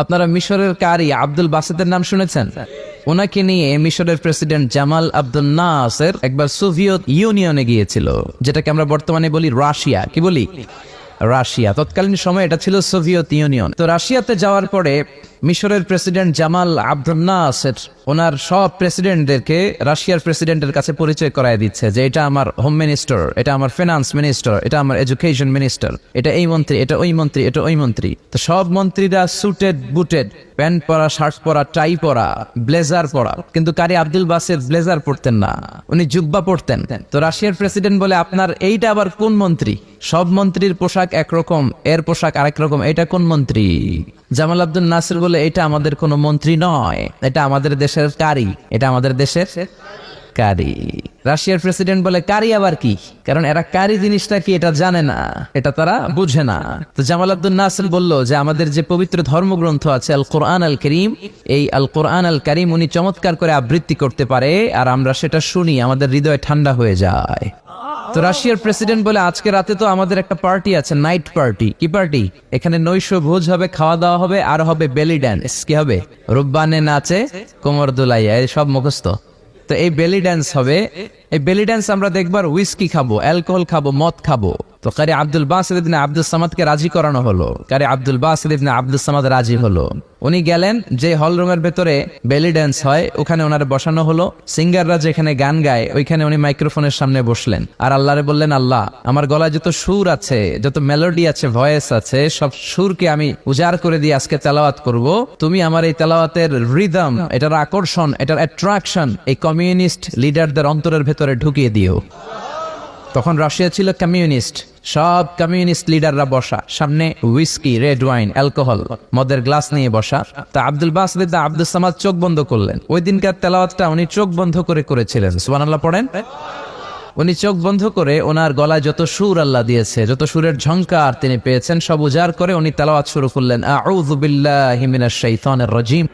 আপনারা মিশরের কারি আব্দুল বাসেতের নাম শুনেছেন? ওনাকে নিয়ে মিশরের প্রেসিডেন্ট জামাল আব্দুল নাসের একবার সোভিয়েত ইউনিয়নে গিয়েছিল, যেটাকে আমরা বর্তমানে বলি রাশিয়া। কি বলি? রাশিয়া। তৎকালীন সময় এটা ছিল সোভিয়েত ইউনিয়ন। তো রাশিয়াতে যাওয়ার পরে মিশরের প্রেসিডেন্ট জামাল আব্দুল নাসের ওনার সব প্রেসিডেন্টদেরকে রাশিয়ার প্রেসিডেন্টের কাছে পরিচয় করায় দিচ্ছে যে এটা আমার হোম মিনিস্টার, এটা আমার ফিনান্স মিনিস্টার, এটা আমার এডুকেশন মিনিস্টার, এটা এই মন্ত্রী, এটা ওই মন্ত্রী, এটা ওই মন্ত্রী। তো সব মন্ত্রীরা সুটেড বুটেড, প্যান্ট পরা, শার্ট পরা, টাই পরা, ব্লেজার পরা। কিন্তু কারি আব্দুল বাসেত ব্লেজার পরতেন না, উনি জুব্বা পরতেন। তো রাশিয়ার প্রেসিডেন্ট বলে, আপনার এইটা আবার কোন মন্ত্রী? সব মন্ত্রীর পোশাক একরকম, এর পোশাক আরেক রকম, এটা কোন মন্ত্রী? জামাল আব্দুল নাসির বলে, এটা আমাদের কোনো মন্ত্রী নয়, এটা আমাদের দেশের কারি, এটা আমাদের দেশের কারি। রাশিয়ার প্রেসিডেন্ট বলে, কারি আবার কি? কারণ এরা কারি জিনিসটা কি এটা জানে না, এটা তারা বুঝে না। তো জামাল আব্দুল নাসির বলল যে আমাদের যে পবিত্র ধর্মগ্রন্থ আছে আল কোরআন আল করিম, এই আল কোরআন আল করিম উনি চমৎকার করে আবৃত্তি করতে পারে, আর আমরা সেটা শুনি, আমাদের হৃদয় ঠান্ডা হয়ে যায়। তো রাশিয়ার প্রেসিডেন্ট বলে, আজকে রাতে তো আমাদের একটা পার্টি আছে, নাইট পার্টি। কি পার্টি? এখানে নৈশ ভোজ হবে, খাওয়া দাওয়া হবে, আর হবে বেলি ড্যান্স। কি হবে? রুব্বানে নাচে, কোমর দুলাইয়া, এই সব মুখস্থ। তো এই বেলি ড্যান্স হবে। এই বেলি ড্যান্স আমরা দেখবার উইস্কি খাবো, অ্যালকোহল খাবো, মদ খাবো। তো কারি আব্দুল বাসিত ইবনে আব্দুস সামাদকে রাজি করানো হলো। কারি আব্দুল বাসিত ইবনে আব্দুস সামাদ রাজি হলো। উনি গেলেন, যে হল রুমের ভেতরে বেলি ড্যান্স হয় ওখানে ওনারে বসানো হলো। সিঙ্গাররা যেখানে গান গায় ওইখানে উনি মাইক্রোফোনের সামনে বসলেন, আর আল্লাহরে বললেন, আল্লাহ, আমার গলায় যত সুর আছে, যত মেলোডি আছে, ভয়েস আছে, সব সুরকে আমি উজাড় করে দিয়ে আজকে তেলাওয়াত করব। তুমি আমার এই তেলাওয়াতের রিদম, এটার আকর্ষণ, এটার অ্যাট্রাকশন এই কমিউনিস্ট লিডারদের অন্তরের ভেতরে ঢুকিয়ে দিও। তখন রাশিয়া ছিল কমিউনিস্ট, সব কমিউনিস্ট লিডাররা বসা, সামনে উইস্কি, রেড ওয়াইন, অ্যালকোহল, মদের গ্লাস নিয়ে বসা। তা আব্দুল বাসিত ইবনে আব্দুস সামাদ চোখ বন্ধ করলেন। ওই দিনকার তেলাওয়াতটা উনি চোখ বন্ধ করে করেছিলেন। সুবহানাল্লাহ পড়েন। উনি চোখ বন্ধ করে ওনার গলায় যত সুর আল্লাহ দিয়েছে, যত সুরের ঝংকার তিনি পেয়েছেন, সব উজাড় করে উনি তেলাওয়াত শুরু করলেন, আউযু বিল্লাহি মিনাশ শাইতানির রাজিম।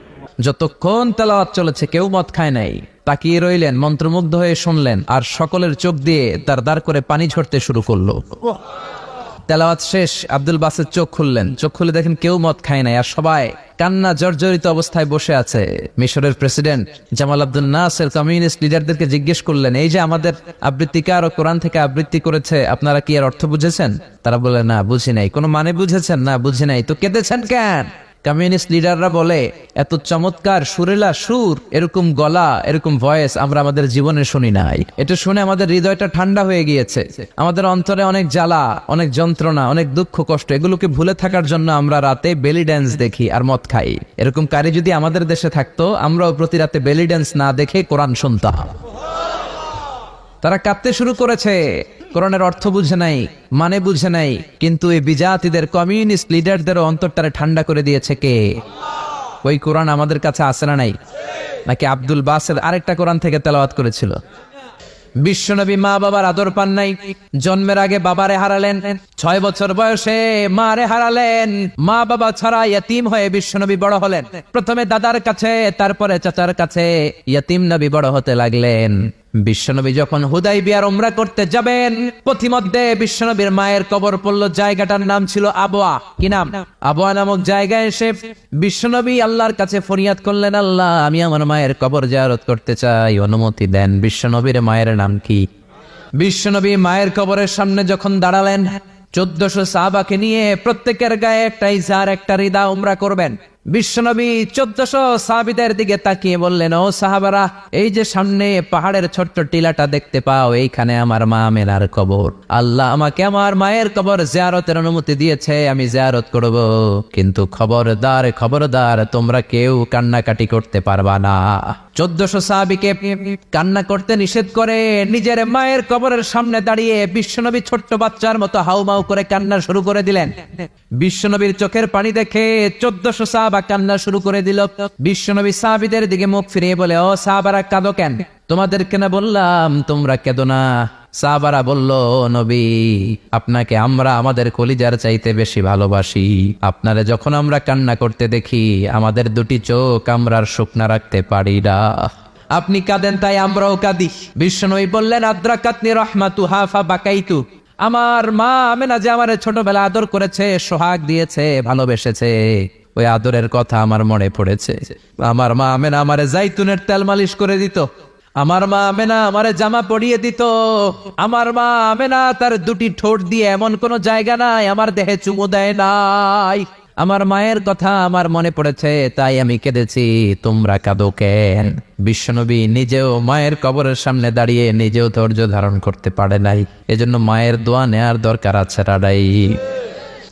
যতক্ষণ তেলাওয়াত চলেছে কেউ মদ খায় নাই, তাকিয়ে রইলেন, মন্ত্রমুগ্ধ হয়ে শুনলেন, আর সকলের চোখ দিয়ে দাঁড় করে পানি ঝরতে শুরু করলো। তেলাওয়াত শেষ, আব্দুল বাসেত চোখ খুললেন। চোখ খুলে দেখেন কেউ মদ খায় নাই, আর সবাই কান্না জর্জরিত অবস্থায় বসে আছে। মিশরের প্রেসিডেন্ট জামাল আব্দুল নাসের কমিউনিস্ট লিডারদেরকে জিজ্ঞেস করলেন, এই যে আমাদের আবৃত্তিকার ও কোরআন থেকে আবৃত্তি করেছে, আপনারা কি এর অর্থ বুঝেছেন? তারা বলে, না, বুঝি নাই। কোনো মানে বুঝেছেন? না, বুঝি নাই। তো কেঁদেছেন কেন? কমিউনিস্ট লিডাররা বলে, এত চমৎকার সুরেলা সুর, এরকম গলা, এরকম ভয়েস আমরা আমাদের জীবনে শুনি নাই। এটা শুনে আমাদের হৃদয়টা ঠান্ডা হয়ে গিয়েছে। আমাদের অন্তরে অনেক জ্বালা, অনেক যন্ত্রণা, অনেক দুঃখ কষ্ট, এগুলোকে ভুলে থাকার জন্য আমরা রাতে বেলি ড্যান্স দেখি আর মদ খাই। এরকম কারি যদি আমাদের দেশে থাকতো, আমরাও প্রতি রাতে বেলি ড্যান্স না দেখে কোরআন শুনতাম। তারা কাঁদতে শুরু করেছে, কোরআনের অর্থ বুঝে নাই, মানে বুঝে নাই। কিন্তু এই বিজাতিদের কমিউনিস্ট লিডারদেরও অন্তরটারে ঠান্ডা করে দিয়েছে কে? ওই কোরআন আমাদের কাছে আছে না নাই? নাকি আব্দুল বাসেত আরেকটা কোরআন থেকে তেলাওয়াত করেছিল? বিশ্বনবী মা বাবার আদর পান নাই, জন্মের আগে বাবারে হারালেন, 6 বছর বয়সে মারে হারালেন। মা বাবা ছাড়া ইয়তিম হয়ে বিশ্বনবী বড় হলেন। প্রথমে দাদার কাছে, তারপরে চাচার কাছে, ইয়তিম নবী বড় হতে লাগলেন। বিশ্বনবী যখন হুদাইবিয়ার উমরা করতে যাবেন, পথিমধ্যে বিশ্বনবীর মায়ের কবর পড়ল। জায়গাটার নাম ছিল আবওয়া। কি নাম? আবওয়া নামক জায়গায় এসে বিশ্বনবী আল্লাহর কাছে ফরিয়াদ করলেন, আল্লাহ, আমি আমার মায়ের কবর জিয়ারত করতে চাই, অনুমতি দেন। বিশ্বনবীর মায়ের নাম কি? বিশ্বনবী মায়ের কবরের সামনে যখন দাঁড়ালেন, 1400 সাহাবাকে নিয়ে প্রত্যেকের গায়ে একটা ইজার, একটা রিদা উমরা করবেন। বিশ্বনবী 1400 সাহাবীদের দিকে তাকিয়ে বললেন, ও সাহাবারা, এই যে সামনে পাহাড়ের ছোট্ট টিলাটা দেখতে পাও, এইখানে আমার মা আমেনার কবর। আল্লাহ আমাকে আমার মায়ের কবর জিয়ারতের অনুমতি দিয়েছে, আমি জিয়ারত করব। কিন্তু খবরদার, খবরদার, তোমরা কেউ কান্নাকাটি করতে পারবা না। 1400 সাহাবীকে কান্না করতে নিষেধ করে নিজের মায়ের কবরের সামনে দাঁড়িয়ে বিশ্বনবী ছোট্ট বাচ্চার মতো হাউমাউ করে কান্না শুরু করে দিলেন। বিশ্বনবীর চোখের পানি দেখে 1400 সাহাবা কান্না শুরু করে দিল। বিশ্বনবী সাহাবীদের দিকে মুখ ফিরিয়ে বলে, ও সাহাবারা, কাঁদো কেন? তোমাদেরকে না বললাম তোমরা কেঁদো না? সাহাবারা বলল, নবী, আপনাকে আমরা আমাদের কলিজার চাইতে বেশি ভালোবাসি। আপনারে যখন আমরা কান্না করতে দেখি, আমাদের দুটি চোখ আমরা আর শুকনা রাখতে পারি না। আপনি কাঁদেন তাই আমরাও কাঁদি। বিশ্বনবী বললেন, আদ্রাকাতনি রাহমাতুহা ফাবাকাইতু। আমার মা আমেনা যে আমার ছোটবেলা আদর করেছে, সোহাগ দিয়েছে, ভালোবেসেছে, ওই আদরের কথা আমার মনে পড়েছে। আমার মা আমেনা আমারে জাইতুনের তেল মালিশ করে দিত, আমার মা আমেনা আমারে জামা পরিয়ে দিত, আমার মা আমেনা তার দুটি ঠোঁট দিয়ে এমন কোন জায়গা নাই আমার দেহে চুমু দেয় নাই। আমার মায়ের কথা আমার মনে পড়েছে, তাই আমি কেঁদেছি। তোমরা কাঁদো কেন? বিশ্বনবী নিজেও মায়ের কবরের সামনে দাঁড়িয়ে নিজেও ধৈর্য ধারণ করতে পারে নাই, এজন্য মায়ের দোয়া নেয়ার দরকার আছে। রাডাই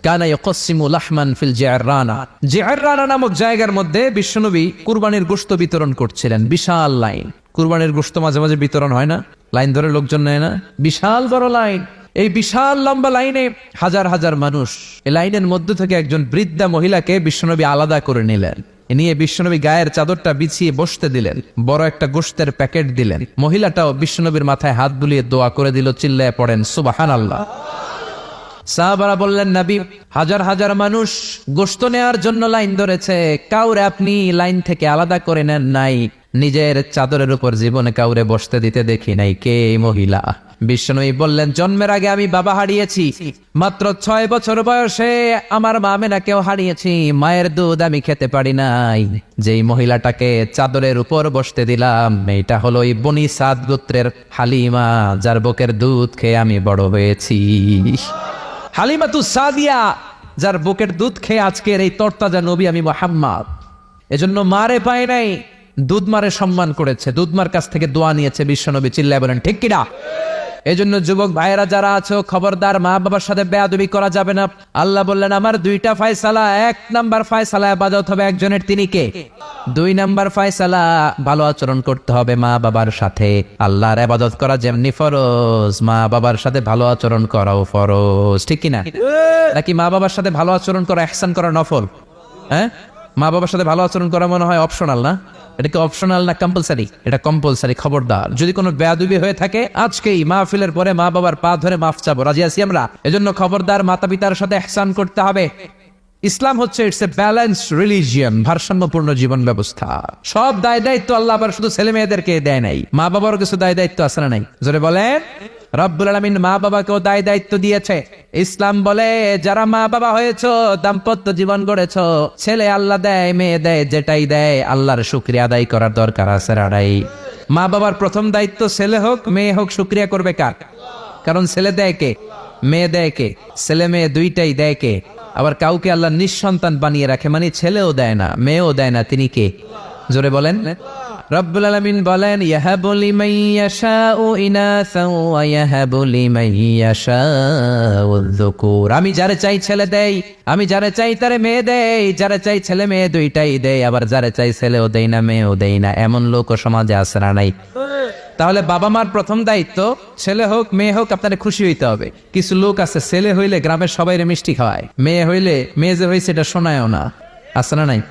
কানা ইয়াকসিমু লাহমান ফিল জিআররানা, জিআররানা নামক জায়গার মধ্যে বিশ্বনবী কুরবানির গোশত বিতরণ করছিলেন। বিশাল লাইন, কুরবানির গোশত মাঝে মাঝে বিতরণ হয় না, লাইন ধরে লোকজন নেয় না, বিশাল বড় লাইন। এই বিশাল লম্বা লাইনে হাজার হাজার মানুষ। এই লাইনের মধ্য থেকে একজন বৃদ্ধা মহিলাকে বিশ্বনবী আলাদা করে নিলেন, নিয়ে বিশ্বনবী গায়ের চাদরটা বিছিয়ে বসতে দিলেন, বড় একটা গোশতের প্যাকেট দিলেন। মহিলাটাও বিশ্বনবীর মাথায় হাত বুলিয়ে দোয়া করে দিল। চিল্লায় পড়েন সুবহানাল্লাহ। সাহাবারা বললেন, নবী, হাজার হাজার মানুষ গোশত নেওয়ার জন্য লাইন ধরেছে, কাউরে আপনি লাইন থেকে আলাদা করে নেন নাই, নিজের চাদরের উপর জীবনে কাউরে বসতে দিতে দেখি নাই। কে এই মহিলা? বিশ্বনবী বললেন, জন্মের আগে আমি বাবা হারিয়েছি, মাত্র 6 বছর বয়সে আমার মা আমেনাকেও হারিয়েছি, মায়ের দুধ আমি খেতে পারি নাই। যেই মহিলাটাকে চাদরের উপর বসতে দিলাম, এটা হলো এই বনি সাদ গোত্রের হালিমা, যার বুকের দুধ খেয়ে আমি বড় হয়েছি। হালিমাতু সাদিয়া, যার বুকের দুধ খেয়ে আজকের এই তরতাজা নবী আমি মুহাম্মদ। এজন্য মারে পায় নাই, দুধ মারে সম্মান করেছে, দুধ মার কাছ থেকে দোয়া নিয়েছে বিশ্বনবী। চিল্লায় বলেন ঠিক কিনা? এজন্য যুবক ভাইয়েরা যারা আছো, খবরদার, মা বাবার সাথে বেয়াদবি করা যাবে না। আল্লাহ বললেন, আমার 2টা ফয়সালা, 1 নাম্বার ফয়সালা ইবাদত হবে একজনের, তিনি কে? 2 নাম্বার ফয়সালা ভালো আচরণ করতে হবে মা বাবার সাথে। আল্লাহর ইবাদত করা যেমনি ফরজ, মা বাবার সাথে ভালো আচরণ করাও ফরজ, ঠিক কিনা? নাকি মা বাবার সাথে ভালো আচরণ করা, ইহসান করা নফল? হ্যাঁ, মা বাবার সাথে ভালো আচরণ করা মনে হয় অপশনাল না? এটা কি অপশনাল না কম্পালসারি? এটা কম্পালসারি। খবরদার, যদি কোনো বেয়াদবি হয়ে থাকে আজকেই মাহফিলের পরে মা বাবার পা ধরে মাফ চাবো, রাজি আছি আমরা? এজন্য খবরদার, মাতা পিতার সাথে ইহসান করতে হবে। ইসলাম হচ্ছে ইটস এ ব্যালেন্সড রিলিজিয়ন, ভারসাম্যপূর্ণ জীবন ব্যবস্থা। সব দায় দায়িত্ব আল্লাহ আবার শুধু ছেলে মেয়েদেরকে দেয় নাই, মা বাবারও কিছু দায় দায়িত্ব আছে না নাই? জোরে বলেন। রব্বুল আলামিন মা বাবাকেও দায় দায়িত্ব দিয়েছে। ইসলাম বলে, যারা মা বাবা হয়েছো, দাম্পত্য জীবন গড়েছো, ছেলে আল্লাহ দেয়, মেয়ে দেয়, যেটাই দেয় আল্লাহর শুকরিয়া আদায় করার দরকার আছে। রাড়াই মা বাবার প্রথম দায়িত্ব, ছেলে হোক মেয়ে হোক, শুকরিয়া করবে কার? কারণ ছেলে দেয় কে, মেয়ে দেয় কে? ছেলে মেয়ে দুইটাই দেয় কে? আবার কাউকে আল্লাহ নিঃসন্তান বানিয়ে রাখে, মানে ছেলেও দেয় না মেয়েও দেয় না, তিনি কে? জোরে বলেন। রব্বুল আলামিন বলেন, ইয়াহাবু লিমান ইয়াশাউ ইনাসা ওয়া ইয়াহাবু লিমান ইয়াশাউ যুকুর। আমি যারে চাই ছেলে দেই, আমি যারে চাই তারে মেয়ে দেই, যারে চাই ছেলে মেয়ে দুইটাই দেই, আবার যারে চাই ছেলেও দেই না মেয়েও দেই না। এমন লোক সমাজে আছে না নাই? তাহলে বাবা মার প্রথম দায়িত্ব, ছেলে হোক মেয়ে হোক আপনারে খুশি হইতে হবে। কিছু লোক আছে, ছেলে হইলে গ্রামের সবাইরে মিষ্টি খাওয়ায়, মেয়ে হইলে মেয়ে যে হয়েছে এটা শোনায়ও না, আছে না নাই?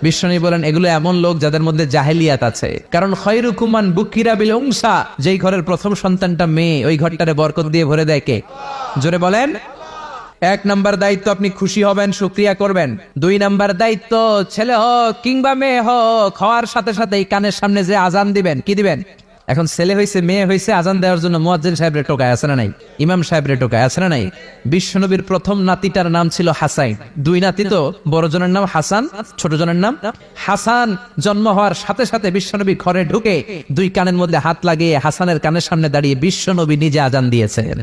বিশ্বনবী বলেন, এগুলো এমন লোক যাদের মধ্যে জাহেলিয়াত আছে। কারণ খয়রুকুম মান বুকিরা বিল উনসা, যেই ঘরের প্রথম সন্তানটা মেয়ে, ওই ঘরটারে বরকত দিয়ে ভরে দেয় কে? জোরে বলেন। 1 নাম্বার দায়িত্ব, আপনি খুশি হবেন, শুকরিয়া করবেন। 2 নাম্বার দায়িত্ব, ছেলে হোক কিংবা মেয়ে হোক, হওয়ার সাথে সাথেই কানের সামনে যে আজান দিবেন, কি দিবেন? এখন ছেলে হইছে মেয়ে হইছে, আজান দেওয়ার জন্য মুয়াজ্জিন সাহেব রে টোকায়, আছে না নাই? ইমাম সাহেব রে টোকায়, আছে না নাই? বিশ্বনবীর প্রথম নাতিটার নাম ছিল হাসাইন। 2 নাতি তো, বড় জনের নাম হাসান, ছোট জনের নাম হাসান। জন্ম হওয়ার সাথে সাথে বিশ্বনবী ঘরে ঢুকে 2 কানের মধ্যে হাত লাগিয়ে হাসানের কানের সামনে দাঁড়িয়ে বিশ্বনবী নিজে আজান দিয়েছেন।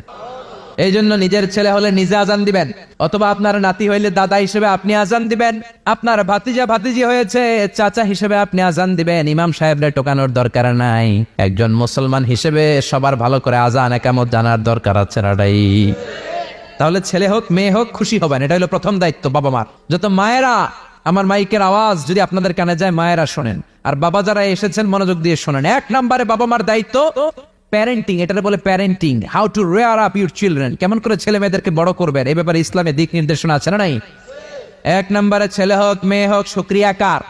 এই জন্য নিজের ছেলে হলে নিজে আজান দিবেন, অথবা আপনার নাতি হইলে দাদা হিসেবে আপনি আজান দিবেন, আপনার ভাতিজা ভাতিজি হয়েছে চাচা হিসেবে আপনি আজান দিবেন। ইমাম সাহেবরে টোকানোর দরকার নাই। একজন মুসলমান হিসেবে সবার ভালো করে আজান একামত জানার দরকার আছে। রাডাই তাহলে ছেলে হোক মেয়ে হোক খুশি হবেন, এটা হলো প্রথম দায়িত্ব বাবা মার। যত মায়েরা, আমার মাইকের আওয়াজ যদি আপনাদের কানে যায়, মায়েরা শোনেন, আর বাবা যারা এসেছেন মনোযোগ দিয়ে শোনেন। 1 নম্বরে বাবা মার দায়িত্ব প্যারেন্টিং, এটাকে বলে parenting, how to rare up your children, কেমন করে ছেলে মেয়েদেরকে বড় করবেন, এই ব্যাপারে ইসলামে দিক নির্দেশনা আছে না নাই? 1 নম্বরে ছেলে হোক মেয়ে হোক শুকরিয়া কার?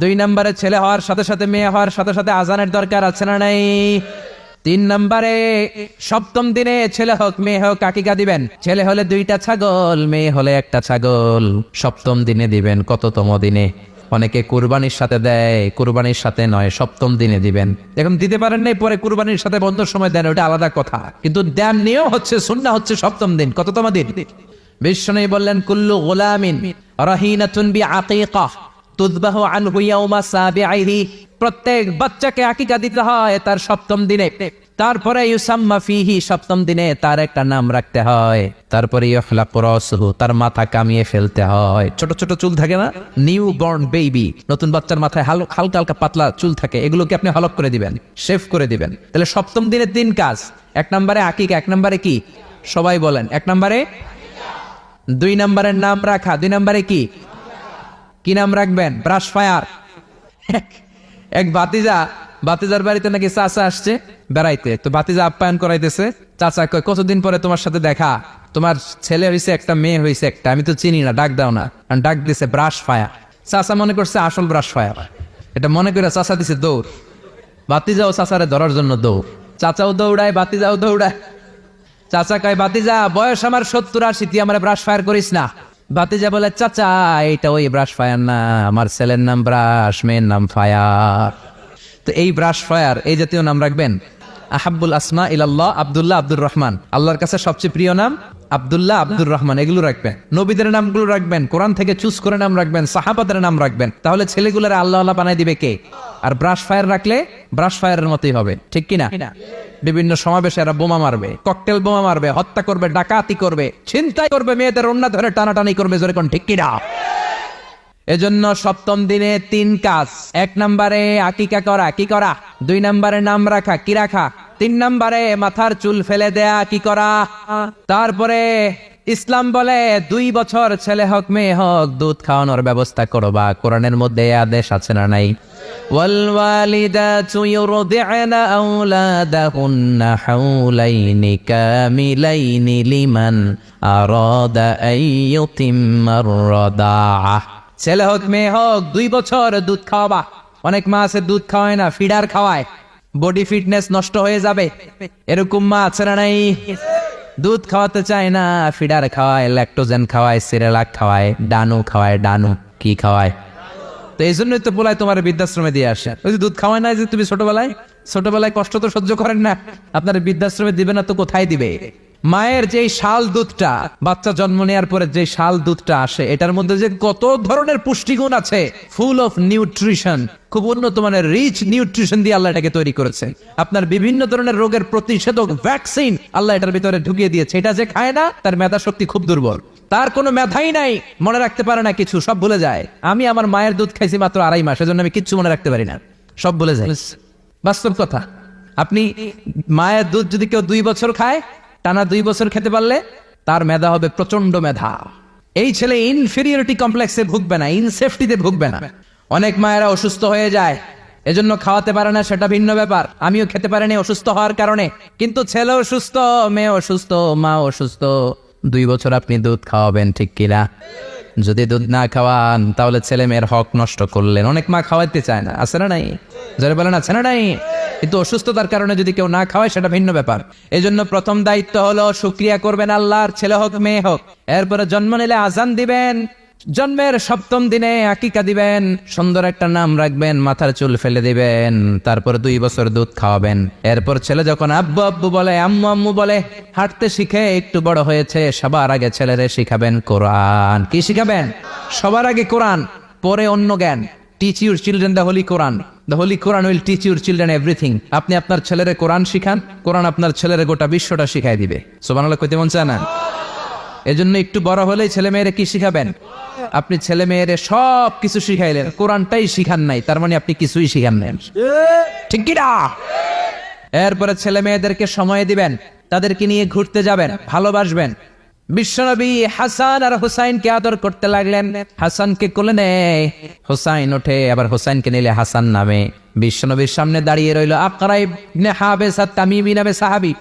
2 নম্বরে ছেলে হওয়ার সাথে সাথে মেয়ে হওয়ার সাথে সাথে আজানের দরকার আছে না নাই? 3 নম্বরে সপ্তম দিনে ছেলে হোক মেয়ে হোক আকিকা দিবেন। ছেলে হলে 2টা ছাগল, মেয়ে হলে 1টা ছাগল। সপ্তম দিনে দিবেন। কততম দিনে? অনেকে কুরবানির সাথে দেয়, কুরবানির সাথে নয়, সপ্তম দিনে দিবেন। এখন দিতে পারেন নাই, পরে কুরবানির সাথে বন্ধর সময় দেন, ওটা আলাদা কথা, কিন্তু দেন নিয়ম হচ্ছে, সুন্নাহ হচ্ছে সপ্তম দিন। কততম দিন? বিশ্বনবী বললেন কুল্লু গুলামিন রাহিনাতুন বিআকিকাহ তুযবাহু আনহু ইয়াওমা সাবিআইহি, প্রত্যেক বাচ্চাকে আকিকা দিতে হয় তার সপ্তম দিনে, তারপরে ইউসাম্মা ফিহি, সপ্তম দিনে তার একটা নাম রাখতে হয়, তারপরে ইউহলাকু রাসুহু, তার মাথা কামিয়ে ফেলতে হয়। ছোট ছোট চুল থাকে না, নিউ বর্ন বেবি, নতুন বাচ্চার মাথায় হালকা হালকা পাতলা চুল থাকে, এগুলোকে আপনি হলক করে দিবেন, শেভ করে দিবেন। তাহলে সপ্তম দিনে 3 কাজ। 1 নম্বরে আকিকা, 1 নম্বরে কি সবাই বলেন, 1 নম্বরে 2 নম্বরের নাম রাখা, 2 নম্বরে কি নাম রাখবেন? Brush fire. এক বাতিজার বাড়িতে নাকি চাচা আসছে বেড়াইতে, তো বাতিজা আপ্যায়ন করাইতেছে। চাচা কয় কতদিন পরে তোমার সাথে দেখা, তোমার ছেলে হয়েছে একটা, মেয়ে হয়েছে একটা, আমি তো চিনি না, ডাক দাও না। ডাক দিছে ব্রাশ ফায়ার। চাচা মনে করছে আসল ব্রাশ ফায়ার, এটা মনে করে চাচা দিছে দৌড়। বাতিজাও চাচারে ধরার জন্য দৌড়, চাচাও দৌড়ায়, বাতিজাও দৌড়ায়। চাচা কয় বাতিজা বয়স আমার 70-80, তুই আমার ব্রাশ ফায়ার করিস না। বাতিজা বলে চাচা এটা ওই ব্রাশ ফায়ার না, আমার ছেলের নাম ব্রাশ, মেয়ের নাম ফায়ার। তো এই ব্রাশ ফায়ার এই জাতীয় নাম রাখবেন। আহাব্বুল আসমা ইলাল্লাহ আব্দুল্লাহ আব্দুর রহমান, আল্লাহর কাছে সবচেয়ে প্রিয় নাম আব্দুল্লাহ আব্দুর রহমান, এগুলো রাখবেন। নবীদের নামগুলো রাখবেন, কোরআন থেকে চুজ করে নাম রাখবেন, সাহাবাদের নাম রাখবেন। তাহলে ছেলেগুলোর আল্লাহ আল্লাহ বানাই দিবে কে? আর ব্রাশ ফায়ার রাখলে ব্রাশ ফায়ারের মতোই হবে, ঠিক কিনা? বিভিন্ন সমাবেশে এরা বোমা মারবে, ককটেল বোমা মারবে, হত্যা করবে, ডাকাতি করবে, ছিনতাই করবে, মেয়েদের ওন্না ধরে টানাটানি করবে, জোরে কোন ঠিক কিনা? এজন্য সপ্তম দিনে 3 কাজ। 1 নম্বরে আকিকা করা, কি করা? 2 নম্বরে নাম রাখা, কি রাখা? 3 নম্বরে মাথার চুল ফেলে দেয়া, কি করা? তারপরে ইসলাম বলে 2 বছর ছেলে হোক মেয়ে হোক দুধ খাওয়ানোর ব্যবস্থা করবা। কোরআনের মধ্যে আদেশ আছে না নাই? ওয়াল ওয়ালিদাতু ইউরদি'না আওলাদাহুন্না হাওলাইনি কামিলাইনি লিমান আরাদা আইয়ুতিম্মার রাদাআহ। ছেলে হোক মেয়ে হোক 2 বছর দুধ খাওয়াবা। অনেক মা আছে দুধ খাওয়ায় না, ফিডার খাওয়ায়, বডি ফিটনেস নষ্ট হয়ে যাবে, এরকম মা আছে না নাই? দুধ খাওয়াতে চায় না, ফিডার খাওয়ায়, ল্যাকটোজেন খাওয়ায়, সিরেলাক খাওয়ায়, ডানু খাওয়ায়। ডানু কি খাওয়ায়? তো এই জন্যই তো বলায় তোমার বৃদ্ধাশ্রমে দিয়ে আসে। ওই যে দুধ খাওয়ায় না, যে তুমি ছোটবেলায় কষ্ট তো সহ্য করেন না, আপনার বৃদ্ধাশ্রমে দিবে না তো কোথায় দিবে? মায়ের যেই শাল দুধটা, বাচ্চা জন্ম নেওয়ার পরে যে শাল দুধটা আসে, এটার মধ্যে যে কত ধরনের পুষ্টিগুণ আছে, ফুল অফ নিউট্রিশন, খুব উন্নত মানের রিচ নিউট্রিশন দিয়ে আল্লাহ এটাকে তৈরি করেছে। আপনার বিভিন্ন ধরনের রোগের প্রতিষেধক ভ্যাকসিন আল্লাহ এটার ভিতরে ঢুকিয়ে দিয়েছে। এটা যে খায় না তার মেধা শক্তি খুব দুর্বল, তার কোনো মেধাই নাই, মনে রাখতে পারে না কিছু, সব ভুলে যায়। আমি আমার মায়ের দুধ খাইছি মাত্র 2.5 মাস, এজন্য আমি কিচ্ছু মনে রাখতে পারি না, সব ভুলে যাই। বাস্তব কথা। আপনি মায়ের দুধ যদি কেউ 2 বছর খায়, টানা 2 বছর খেতে পারলে তার মেধা হবে প্রচন্ড মেধা। এই ছেলে ইনফেরিয়রিটি কমপ্লেক্সে ভুগবে না, ইনসেফটিতে ভুগবে না। অনেক মায়েরা অসুস্থ হয়ে যায়, এজন্য খাওয়াতে পারে না, সেটা ভিন্ন ব্যাপার। আমিও খেতে পারিনি অসুস্থ হওয়ার কারণে, কিন্তু ছেলে অসুস্থ, মেয়ে অসুস্থ, মা অসুস্থ, 2 বছর আপনি দুধ খাওয়াবেন, ঠিক কিনা? যদি দুধ না খাওয়ান তাহলে ছেলে মেয়ের হক নষ্ট করলেন। অনেক মা খাওয়াইতে চায় না, আছে না নাই? যারা বলেন আছে না নাই? কিন্তু অসুস্থতার কারণে যদি কেউ না খাওয়ায় সেটা ভিন্ন ব্যাপার। এই জন্য প্রথম দায়িত্ব হলো শুকরিয়া করবেন আল্লাহর, ছেলে হোক মেয়ে হোক। এরপরে জন্ম নিলে আজান দিবেন, জন্মের 7ম দিনে আকিকা দিবেন, সুন্দর একটা নাম রাখবেন, মাথার চুল ফেলে দিবেন, তারপর 2 বছর দুধ খাওয়াবেন। এরপর ছেলে যখন আব্বু আব্বু বলে, আম্মু আম্মু বলে, হাঁটতে শিখে একটু বড় হয়েছে, সবার আগে ছেলেরে শিখাবেন কোরআন। কি শিখাবেন? সবার আগে কোরআন, পরে অন্য জ্ঞান। Teach your children the Holi Quran, the Holi Quran will teach your children everything. আপনি আপনার ছেলেরে কোরআন শিখান, কোরআন আপনার ছেলেরে গোটা বিশ্বটা শিখাই দিবে। সুবহানাল্লাহ কইতে মন চায় না? এজন্য একটু বড় হলেই ছেলে মেয়েরে কি শিখাবেন? আপনি ছেলে মেয়েরে সব কিছু শিখাইলেন, কোরআনটাই শিখান নাই, তার মানে আপনি কিছুই শিখান নাই, ঠিক কি না? এরপরে ছেলে মেয়েদেরকে সময় দিবেন, তাদেরকে নিয়ে ঘুরতে যাবেন, ভালোবাসবেন। বিশ্বনবী হাসান আর হুসাইনকে আদর করতে লাগলেন। হাসানকে কোলে নেয়, হুসাইন ওঠে, আবার হুসাইনকে নিলে হাসান নামে। বিশ্বনবীর সামনে দাঁড়িয়ে রইল আকরা ইবনে হাবিস আত-তামিমি নামে সাহাবী।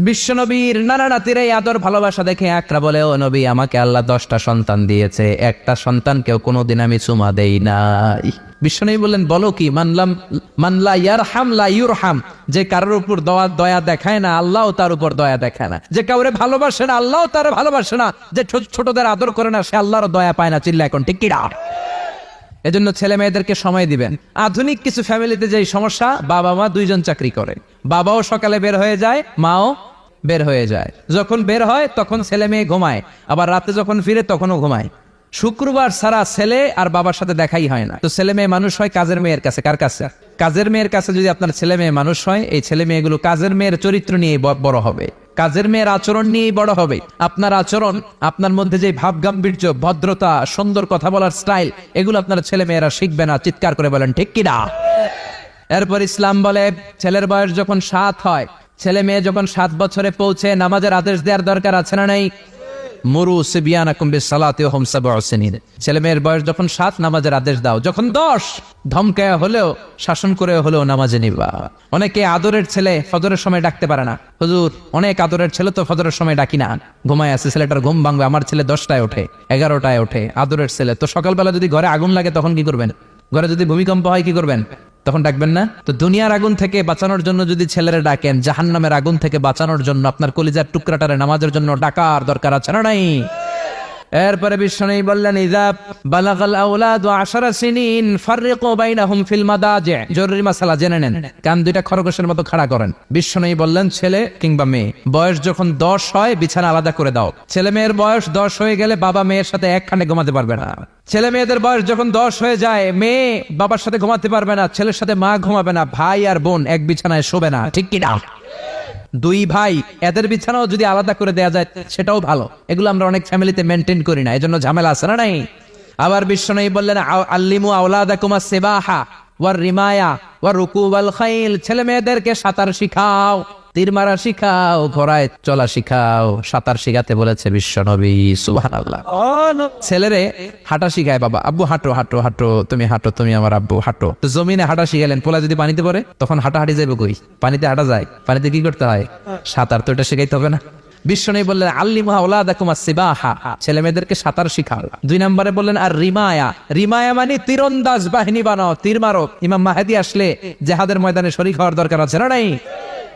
বিশ্বনবীর নানা নাতির এই আদর ভালোবাসা দেখে আকরা বলে, ও নবী, আমাকে আল্লাহ 10টা সন্তান দিয়েছে, একটা সন্তানকেও কোনোদিন আমি চুমা দেই নাই। বিশ্বনবী বললেন, বলো কি? মানলা ইয়ারহাম লা ইউরহাম। যে কারোর উপর দয়া দেখায় না, আল্লাহও তার উপর দয়া দেখায় না। যে কাউরে ভালোবাসে না, আল্লাহও তার ভালোবাসে না। যে ছোটদের আদর করে না, সে আল্লাহর দয়া পায় না। চিল্লা এখন ঠিক কি না? এজন্য ছেলে মেয়েদেরকে সময় দিবেন। আধুনিক কিছু ফ্যামিলিতে যে সমস্যা, বাবা মা 2জন চাকরি করে, বাবাও সকালে বের হয়ে যায়, মাও বের হয়ে যায়। যখন বের হয় তখন ছেলে মেয়ে ঘুমায়, আবার রাতে যখন ফিরে তখনও ঘুমায়। শুক্রবার ছাড়া ছেলে আর বাবার সাথে দেখাই হয় না। তো ছেলে মেয়ে মানুষ হয় কাজের মেয়ের কাছে। কার কাছে? কাজের মেয়ের কাছে। যদি আপনার ছেলে মেয়ে মানুষ হয়, এই ছেলে মেয়েগুলো কাজের মেয়ের চরিত্র নিয়ে বড় হবে, কাজের মেয়ের আচরণ নিয়েই বড় হবে। আপনার আচরণ, আপনার মধ্যে যে ভাব গাম্ভীর্য, ভদ্রতা, সুন্দর কথা বলার স্টাইল, এগুলো আপনার ছেলে মেয়েরা শিখবে না। চিৎকার করে বলেন ঠিক কিনা? এরপর ইসলাম বলে ছেলের বয়স যখন 7 হয়, ছেলে মেয়ে যখন 7 বছরে পৌঁছে নামাজের আদেশ দেওয়ার দরকার আছে না নাই? মুরু সিবিয়ানাকুম বিসসালাতি ওয়া হুম সাবউ সিনিন। ছেলে মেয়ের বয়স যখন 7, নামাজের আদেশ দাও। যখন 10, ধমকায়া হলেও, শাসন করে হলেও নামাজে নিবা। অনেকে আদরের ছেলে ফজরের সময় ডাকতে পারে না। হুজুর, অনেক আদরের ছেলে তো ফজরের সময় ডাকি না, ঘুমায় আছে, ছেলেটার ঘুম ভাঙবে। আমার ছেলে 10টায় ওঠে, 11টায় ওঠে, আদরের ছেলে তো। সকালবেলা যদি ঘরে আগুন লাগে তখন কি করবেন? ঘরে যদি ভূমিকম্প হয় কি করবেন? তখন ডাকবেন না? তো দুনিয়ার আগুন থেকে বাঁচানোর জন্য যদি ছেলেরা ডাকেন, জাহান্নামের আগুন থেকে বাঁচানোর জন্য আপনার কলিজার টুকরাটারে নামাজের জন্য ডাকার দরকার আছে না নাই? এরপরে বিশ্বনবী বললেন, ইযা বালাগাল আওলাদু 10 সিনিন ফাররিকু বাইনাহুম ফিল মাদাজি। জরুরি মাসালা জেনে নেন, কান দুইটা খরগোশের মতো খাড়া করেন। বিশ্বনবী বললেন, ছেলে কিংবা মেয়ে বয়স যখন 10 হয়, বিছানা আলাদা করে দাও। ছেলে মেয়ের বয়স 10 হয়ে গেলে বাবা মেয়ের সাথে একখানে ঘুমাতে পারবে না। ছেলে মেয়েদের বয়স যখন 10 হয়ে যায়, মেয়ে বাবার সাথে ঘুমাতে পারবে না, ছেলের সাথে মা ঘুমাবে না, ভাই আর বোন এক বিছানায় শোবে না। ঠিক কি না? 2 ভাই, এদের বিছানাও যদি আলাদা করে দেয়া যায় সেটাও ভালো। এগুলো আমরা অনেক ফ্যামিলিতে মেনটেন করি না, এজন্য ঝামেলা আছে না নাই? আবার বিশ্বনবী বললেন, আল্লিমু আওলাদাকুমা সিবাহা ওয়ার রিমায়া ওয়া রুকুবাল খাইল। ছেলে মেয়েদেরকে সাঁতার শিখাও, তীর মারা শিখাও, ঘোড়ায় চলা শিখাও। সাঁতার শিখাতে বলেছে বিশ্বনবী। সুবহানাল্লাহ। ছেলেরে হাঁটা শিখায় বাবা, আব্বু হাঁটো হাঁটো হাঁটো, তুমি হাঁটো, তুমি আমার আব্বু হাঁটো। তো জমিনে হাঁটা শিখালেন, পোলা যদি পানিতে পড়ে তখন হাঁটাহাঁটি যাইব কই? পানিতে হাঁটা যায়? পানিতে কি করতে হয়? সাঁতার। তো এটা শিখাইতে হবে না? বিশ্বনবী বললেন, আল্লিমু আওলাদাকুমা সিবাহা, ছেলে মেয়েদেরকে সাঁতার শিখাও। 2 নম্বরে বললেন, আর রিমায়া। রিমায়া মানে তীরন্দাজ বাহিনী বানাও, তীর মারো। ইমাম মাহদি আসলে জিহাদের ময়দানে শরীক হওয়ার দরকার আছে না নাই?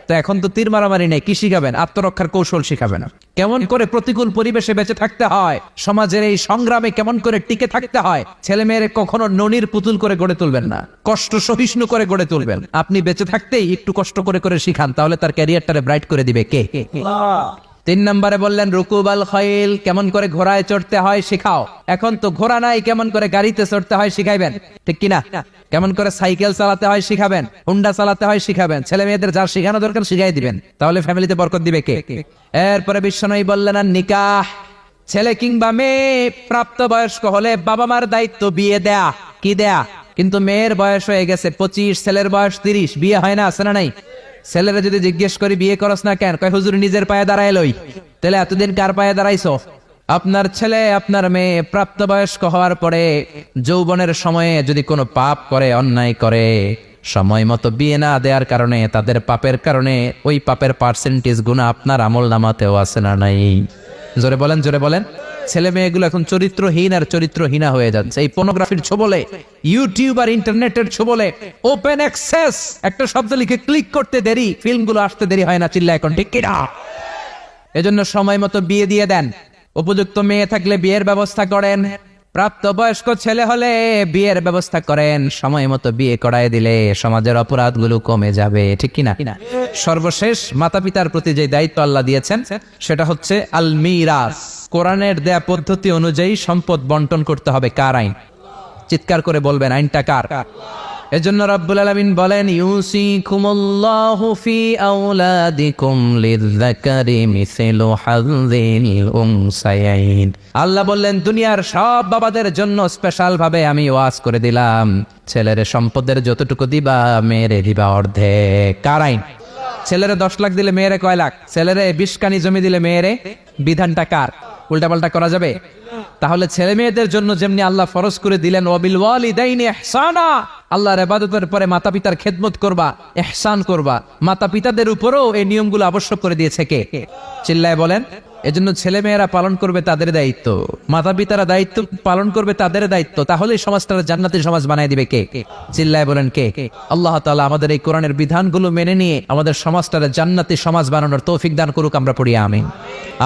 তো এখন তো তীর মারামারি নেই, কি শিখাবেন? আত্মরক্ষার কৌশল শিখাবেন। কেমন করে প্রতিকূল পরিবেশে বেঁচে থাকতে হয়, সমাজের এই সংগ্রামে কেমন করে টিকে থাকতে হয়। ছেলে মেয়ের কখনো ননির পুতুল করে গড়ে তুলবেন না, কষ্ট সহিষ্ণু করে গড়ে তুলবেন। আপনি বেঁচে থাকতেই একটু কষ্ট করে করে শিখান, তাহলে তার ক্যারিয়ারটারে ব্রাইট করে দিবে কে? 3 নম্বরে বললেন, রুকুবাল খাইল, কেমন করে ঘোড়ায় চড়তে হয় শিখাও। এখন তো ঘোড়া নাই, কেমন করে গাড়িতে চড়তে হয় শিখাইবেন। ঠিক কিনা? কেমন করে সাইকেল চালাতে হয় শিখাবেন, হুন্ডা চালাতে হয় শিখাবেন। ছেলে মেয়েদের যা শিখানো দরকার শিখাই দিবেন, তাহলে ফ্যামিলিতে বরকত দিবে কে? এরপরে বিশ্বনবী বললেন, আর নিকাহ। ছেলে কিংবা মেয়ে প্রাপ্তবয়স্ক হলে বাবা মার দায়িত্ব বিয়ে দেয়া। কি দেয়া? কিন্তু মেয়ের বয়স হয়ে গেছে 25, ছেলের বয়স 30, বিয়ে হয় না, আছে না নাই? ছেলেরা যদি জিজ্ঞেস করি বিয়ে করস না কেন, কয় হুজুর নিজের পায়ে দাঁড়ায় লই। তাহলে এতদিন কার পায়ে দাঁড়াইছো? আপনার ছেলে আপনার মেয়ে প্রাপ্তবয়স্ক হওয়ার পরে যৌবনের সময়ে যদি কোনো পাপ করে, অন্যায় করে, সময় মতো বিয়ে না দেওয়ার কারণে, তাদের পাপের কারণে ওই পাপের পার্সেন্টেজ গুণা আপনার আমল নামাতেও আছে না নাই? জোরে বলেন, জোরে বলেন। ছেলে মেয়েগুলো এখন চরিত্রহীন আর চরিত্রহীনা হয়ে যাচ্ছে এই পর্নোগ্রাফির ছোবলে, ইউটিউব আর ইন্টারনেটের ছোবলে। ওপেন অ্যাক্সেস, একটা শব্দ লিখে ক্লিক করতে দেরি, ফিল্মগুলো আসতে দেরি হয় না। চিল্লা এখন ঠিক কিনা? এজন্য সময় মতো বিয়ে দিয়ে দেন। উপযুক্ত মেয়ে থাকলে বিয়ের ব্যবস্থা করেন। প্রাপ্তবয়স্ক ছেলে হলে বিয়ের ব্যবস্থা করেন। সময় মতো বিয়ে করায় দিলে সমাজের অপরাধগুলো কমে যাবে। ঠিক কিনা? সর্বশেষ মাতা পিতার প্রতি যে দায়িত্ব আল্লাহ দিয়েছেন সেটা হচ্ছে আল মিরাস। কোরআনের দেয়া পদ্ধতি অনুযায়ী সম্পদ বন্টন করতে হবে। কার আইন? চিৎকার করে বলবেন, আইনটা কার? এজন্য রাব্বুল আলামিন বলেন, ইউসিকুমুল্লাহু ফি আওলাদিকুম লিযযাকারি মিসলু হাযযিল উনসায়াইন। আল্লাহ বললেন, দুনিয়ার সব বাবাদের জন্য স্পেশাল ভাবে আমি ওয়াজ করে দিলাম, ছেলের সম্পদের যতটুকু দিবা মেয়েরে দিবা অর্ধেক। কার আইন? ছেলেরে 10 লাখ দিলে মেয়েরে কয় লাখ? ছেলেরে 20 কানি জমি দিলে মেয়েরে? বিধানটা কার? উল্টাপাল্টা করা যাবে? তাহলে ছেলে মেয়েদের জন্য যেমনি আল্লাহ ফরজ করে দিলেন, ওয়াবিল ওয়ালিদাইনি ইহসানা, আল্লাহর ইবাদতের পরে মাতা পিতার খেদমত করবা, ইহসান করবা, মাতা পিতাদের উপরও এই নিয়মগুলো আবশ্যক করে দিয়েছে কে? চিল্লায় বলেন। এজন্য ছেলে মেয়েরা পালন করবে তাদের দায়িত্ব, মাতা পিতারা দায়িত্ব পালন করবে তাদের দায়িত্ব। তাহলে সমাজটা জান্নাতি সমাজ বানায় দিবে কে? চিল্লায় বলেন কে? আল্লাহ তাআলা আমাদের এই কোরআনের বিধানগুলো মেনে নিয়ে আমাদের সমাজটারে জান্নাতি সমাজ বানানোর তৌফিক দান করুক। আমরা পড়ি আমিন।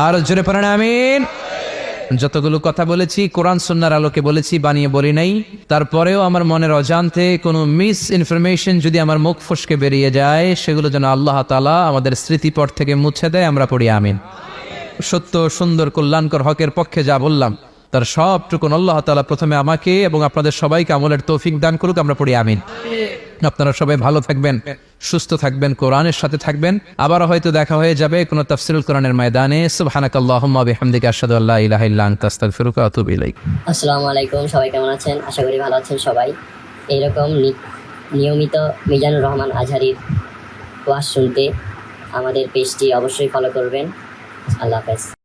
আর জোরে পড়েন আমিন। যতগুলো কথা বলেছি কোরআন সুন্নাহর আলোকে বলেছি, বানিয়ে বলি নাই। তারপরেও আমার মনের অজান্তে কোনো মিস ইনফরমেশন যদি আমার মুখ ফসকে বেরিয়ে যায়, সেগুলো যেন আল্লাহ তাআলা আমাদের স্মৃতিপট থেকে মুছে দেয়, আমরা পড়ি আমিন। সত্য, সুন্দর, কল্যাণকর, হকের পক্ষে যা বললাম তার সবটুকুন আল্লাহ তাআলা প্রথমে আমাকে এবং আপনাদের সবাইকে আমলের তৌফিক দান করুক, আমরা পড়ি আমিন। আপনারা সবাই ভালো থাকবেন, সুস্থ থাকবেন, কোরআনের সাথে থাকবেন। আবার হয়তো দেখা হয়ে যাবে কোনো তাফসীরুল কোরআনের ময়দানে। সুবহানাকাল্লাহুম্মা বিহামদিকা আশহাদু আল্লা ইলাহা ইল্লা আনতা আস্তাগফিরুকা ওয়া আতুবু ইলাইক। আসসালামু আলাইকুম, সবাই কেমন আছেন? আশা করি ভালো আছেন সবাই। এইরকম নিয়মিত মিজানুর রহমান আজহারীর ওয়াজ শুনতে আমাদের পেজটি অবশ্যই ফলো করবেন। আল্লাহ হাফেজ।